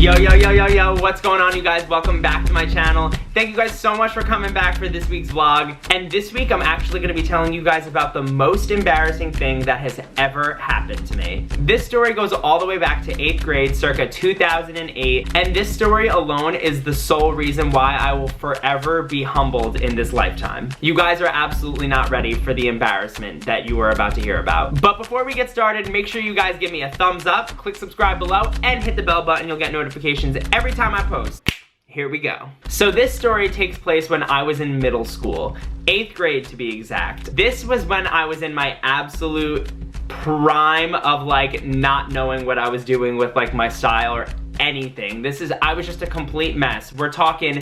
Yo, what's going on, you guys? Welcome back to my channel. Thank you guys so much for coming back for this week's vlog. And this week, I'm actually gonna be telling you guys about the most embarrassing thing that has ever happened to me. This story goes all the way back to 8th grade, circa 2008, and this story alone is the sole reason why I will forever be humbled in this lifetime. You guys are absolutely not ready for the embarrassment that you are about to hear about. But before we get started, make sure you guys give me a thumbs up, click subscribe below, and hit the bell button. You'll get notifications every time I post. Here we go. So this story takes place when I was in middle school, 8th grade to be exact. This was when I was in my absolute prime of like not knowing what I was doing with like my style or anything. I was just a complete mess. We're talking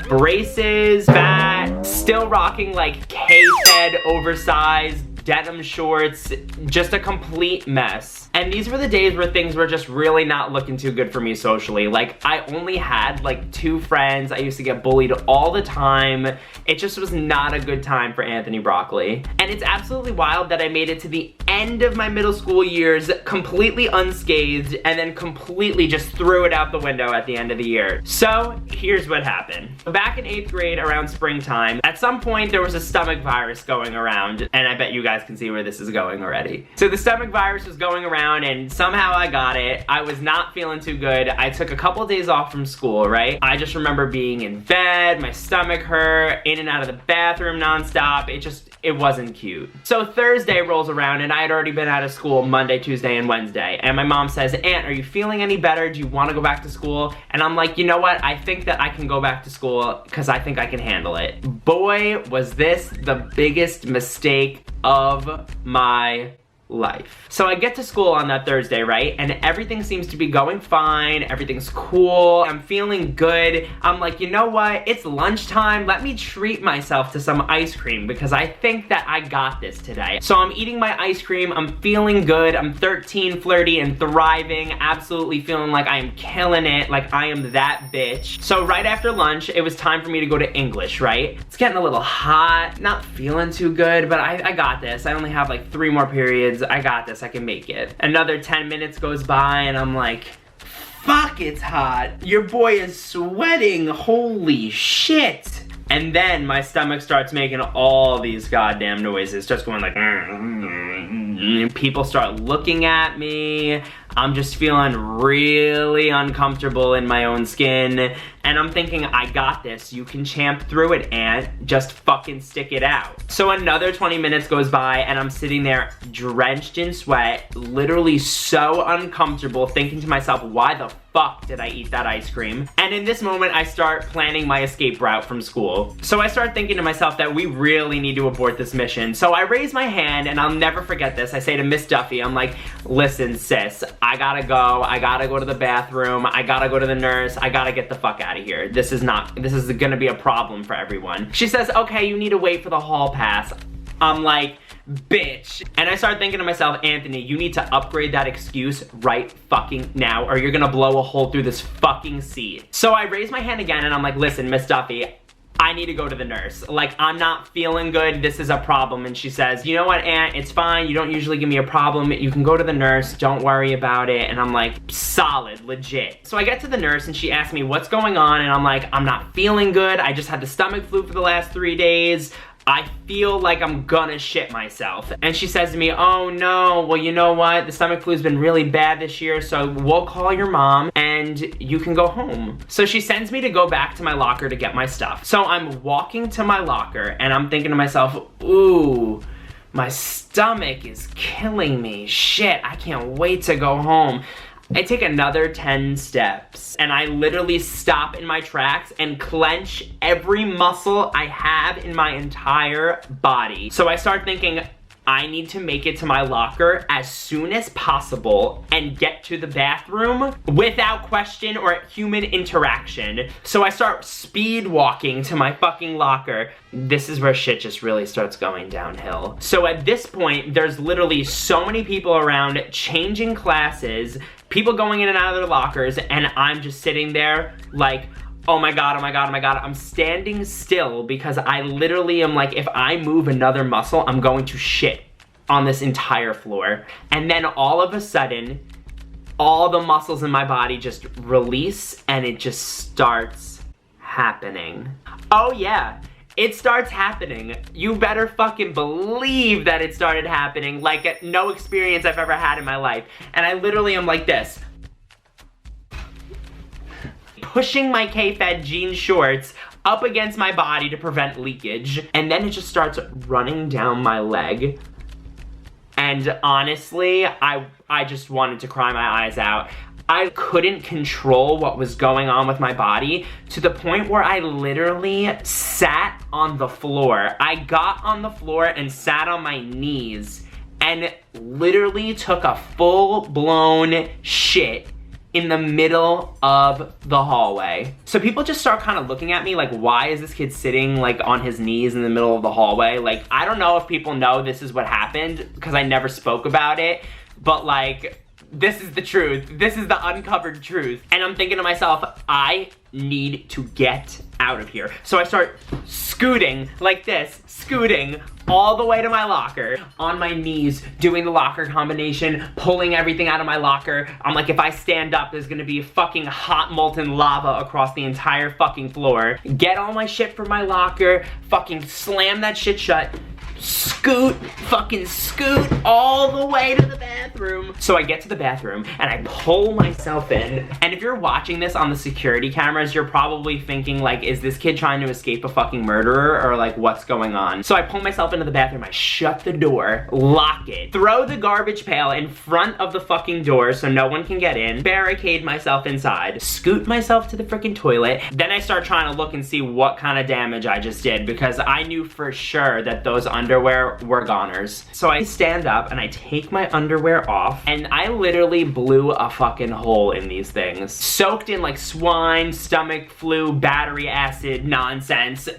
braces, fat, still rocking like K-fed oversized denim shorts, just a complete mess. And these were the days where things were just really not looking too good for me socially. Like, I only had like 2 friends. I used to get bullied all the time. It just was not a good time for Anthony Broccoli. And it's absolutely wild that I made it to the end of my middle school years completely unscathed and then completely just threw it out the window at the end of the year. So here's what happened. Back in 8th grade around springtime, at some point there was a stomach virus going around, and I bet you guys can see where this is going already. So the stomach virus was going around and somehow I got it. I was not feeling too good. I took a couple days off from school, right? I just remember being in bed, my stomach hurt, in and out of the bathroom nonstop. It wasn't cute. So Thursday rolls around and I had already been out of school Monday, Tuesday, and Wednesday. And my mom says, "Aunt, are you feeling any better? Do you want to go back to school?" And I'm like, you know what? I think that I can go back to school because I think I can handle it. Boy, was this the biggest mistake of my life. So I get to school on that Thursday, right? And everything seems to be going fine. Everything's cool. I'm feeling good. I'm like, you know what? It's lunchtime. Let me treat myself to some ice cream because I think that I got this today. So I'm eating my ice cream. I'm feeling good. I'm 13, flirty, and thriving. Absolutely feeling like I am killing it. Like I am that bitch. So right after lunch, it was time for me to go to English, right? It's getting a little hot. Not feeling too good, but I got this. I only have like 3 more periods. I got this, I can make it. Another 10 minutes goes by and I'm like, fuck, it's hot. Your boy is sweating, holy shit. And then my stomach starts making all these goddamn noises, just going like, people start looking at me. I'm just feeling really uncomfortable in my own skin. And I'm thinking, I got this. You can champ through it, Aunt. Just fucking stick it out. So another 20 minutes goes by and I'm sitting there drenched in sweat, literally so uncomfortable, thinking to myself, why the fuck did I eat that ice cream? And in this moment, I start planning my escape route from school. So I start thinking to myself that we really need to abort this mission. So I raise my hand and I'll never forget this. I say to Miss Duffy, I'm like, listen, sis, I gotta go to the bathroom, I gotta go to the nurse, I gotta get the fuck out of here. This is gonna be a problem for everyone. She says, okay, you need to wait for the hall pass. I'm like, bitch. And I start thinking to myself, Anthony, you need to upgrade that excuse right fucking now or you're gonna blow a hole through this fucking seat. So I raise my hand again and I'm like, listen, Miss Duffy, I need to go to the nurse. Like, I'm not feeling good. This is a problem. And she says, you know what, Aunt? It's fine. You don't usually give me a problem. You can go to the nurse. Don't worry about it. And I'm like, solid, legit. So I get to the nurse and she asks me what's going on. And I'm like, I'm not feeling good. I just had the stomach flu for the last 3 days. I feel like I'm gonna shit myself. And she says to me, oh no, well, you know what? The stomach flu's been really bad this year, so we'll call your mom and you can go home. So she sends me to go back to my locker to get my stuff. So I'm walking to my locker and I'm thinking to myself, ooh, my stomach is killing me. Shit, I can't wait to go home. I take another 10 steps and I literally stop in my tracks and clench every muscle I have in my entire body. So I start thinking, I need to make it to my locker as soon as possible and get to the bathroom without question or human interaction. So I start speed walking to my fucking locker. This is where shit just really starts going downhill. So at this point, there's literally so many people around changing classes, people going in and out of their lockers, and I'm just sitting there like, oh my god, oh my god, oh my god. I'm standing still because I literally am like, if I move another muscle, I'm going to shit on this entire floor. And then all of a sudden, all the muscles in my body just release and it just starts happening. Oh yeah, it starts happening. You better fucking believe that it started happening like no experience I've ever had in my life. And I literally am like this, pushing my K-Fed jean shorts up against my body to prevent leakage. And then it just starts running down my leg. And honestly, I just wanted to cry my eyes out. I couldn't control what was going on with my body to the point where I literally sat on the floor. I got on the floor and sat on my knees and literally took a full-blown shit in the middle of the hallway. So people just start kind of looking at me like, why is this kid sitting like on his knees in the middle of the hallway? Like, I don't know if people know this is what happened because I never spoke about it, but like, this is the truth. This is the uncovered truth. And I'm thinking to myself, I need to get out of here. So I start scooting like this, scooting all the way to my locker, on my knees, doing the locker combination, pulling everything out of my locker. I'm like, if I stand up, there's gonna be fucking hot molten lava across the entire fucking floor. Get all my shit from my locker, fucking slam that shit shut, scoot, fucking scoot all the way to the bathroom. So I get to the bathroom and I pull myself in. And if you're watching this on the security cameras, you're probably thinking like, is this kid trying to escape a fucking murderer or like what's going on? So I pull myself into the bathroom, I shut the door, lock it, throw the garbage pail in front of the fucking door so no one can get in, barricade myself inside, scoot myself to the freaking toilet. Then I start trying to look and see what kind of damage I just did because I knew for sure that those underwear were goners. So I stand up and I take my underwear off and I literally blew a fucking hole in these things. Soaked in like swine, stomach flu, battery acid nonsense.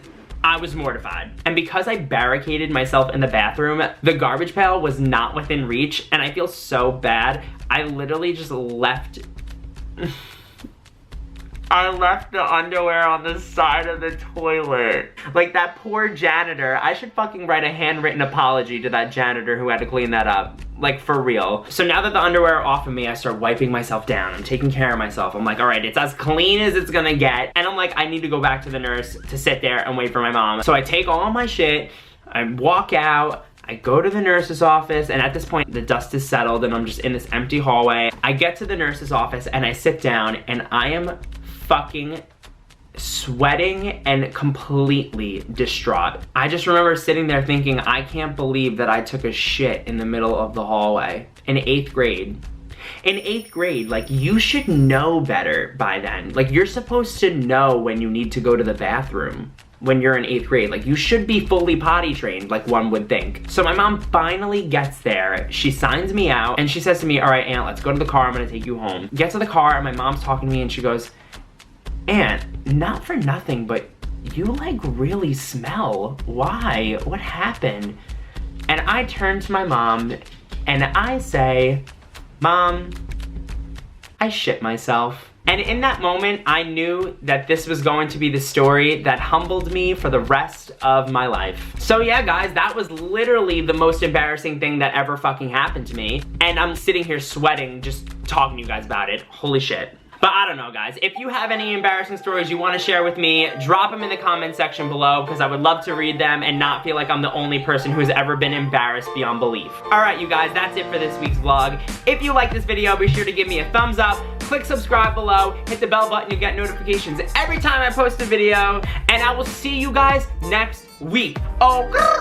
I was mortified. And because I barricaded myself in the bathroom, the garbage pail was not within reach and I feel so bad. I literally just left I left the underwear on the side of the toilet. Like that poor janitor. I should fucking write a handwritten apology to that janitor who had to clean that up. Like for real. So now that the underwear are off of me, I start wiping myself down. I'm taking care of myself. I'm like, all right, it's as clean as it's gonna get. And I'm like, I need to go back to the nurse to sit there and wait for my mom. So I take all my shit, I walk out, I go to the nurse's office, and at this point, the dust is settled and I'm just in this empty hallway. I get to the nurse's office and I sit down and I am fucking sweating and completely distraught. I just remember sitting there thinking, I can't believe that I took a shit in the middle of the hallway in 8th grade. In 8th grade, like, you should know better by then. Like, you're supposed to know when you need to go to the bathroom when you're in 8th grade. Like, you should be fully potty trained, like one would think. So my mom finally gets there, she signs me out, and she says to me, all right, Aunt, let's go to the car, I'm gonna take you home. Get to the car, and my mom's talking to me, and she goes, Aunt, not for nothing, but you like really smell. Why? What happened? And I turn to my mom and I say, Mom, I shit myself. And in that moment, I knew that this was going to be the story that humbled me for the rest of my life. So yeah, guys, that was literally the most embarrassing thing that ever fucking happened to me. And I'm sitting here sweating just talking to you guys about it. Holy shit. But I don't know, guys. If you have any embarrassing stories you want to share with me, drop them in the comment section below because I would love to read them and not feel like I'm the only person who's ever been embarrassed beyond belief. Alright, you guys, that's it for this week's vlog. If you like this video, be sure to give me a thumbs up, click subscribe below, hit the bell button to get notifications every time I post a video, and I will see you guys next week. Oh,